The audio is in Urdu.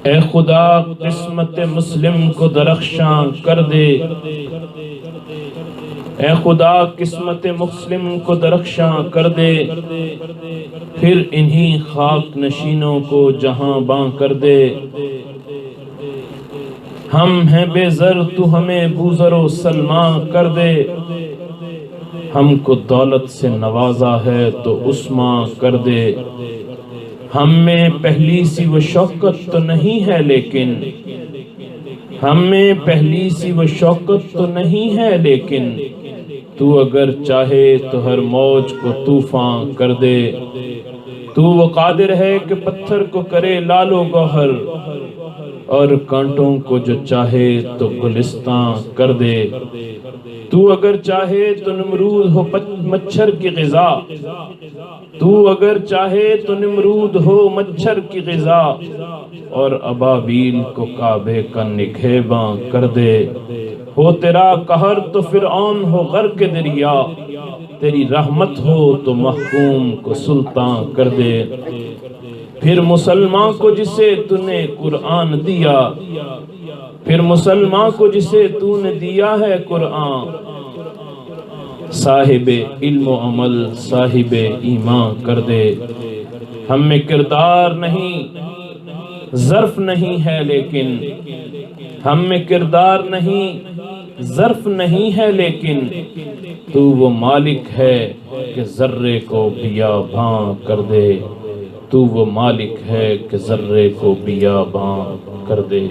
اے خدا قسمت مسلم کو درخشاں کر دے، اے خدا قسمت مسلم کو درخشاں کر دے، پھر انہی خاک نشینوں کو جہاں باں کر دے۔ ہم ہیں بے زر تو ہمیں بوزر و سلمان کر دے، ہم کو دولت سے نوازا ہے تو عثمان کر دے۔ ہم میں پہلی سی وہ شوکت تو نہیں ہے لیکن، ہم میں پہلی سی وہ شوکت تو نہیں ہے لیکن، تو اگر چاہے تو ہر موج کو طوفان کر دے۔ تو وہ قادر ہے کہ پتھر کو کرے لال و گوہر، اور کانٹوں کو جو چاہے تو گلستان کر دے۔ تو اگر چاہے تو نمرود ہو مچھر کی غذا، تو اگر چاہے تو نمرود ہو مچھر کی غذا، اور ابابیل کو کعبے کا نگہباں کر دے۔ ہو تیرا قہر تو فرعون ہو غرق دریا، تیری رحمت ہو تو محکوم کو سلطان کر دے۔ پھر مسلمان کو جسے تو نے قرآن دیا، پھر مسلمان کو جسے تو نے دیا ہے قرآن، صاحب علم و عمل صاحب ایمان کر دے۔ ہم میں کردار نہیں ظرف نہیں ہے لیکن، ہم میں کردار نہیں ظرف نہیں ہے لیکن، تو وہ مالک ہے کہ ذرے کو بیاباں کر دے۔ تو وہ مالک ہے کہ ذرے کو بیاباں کر دے۔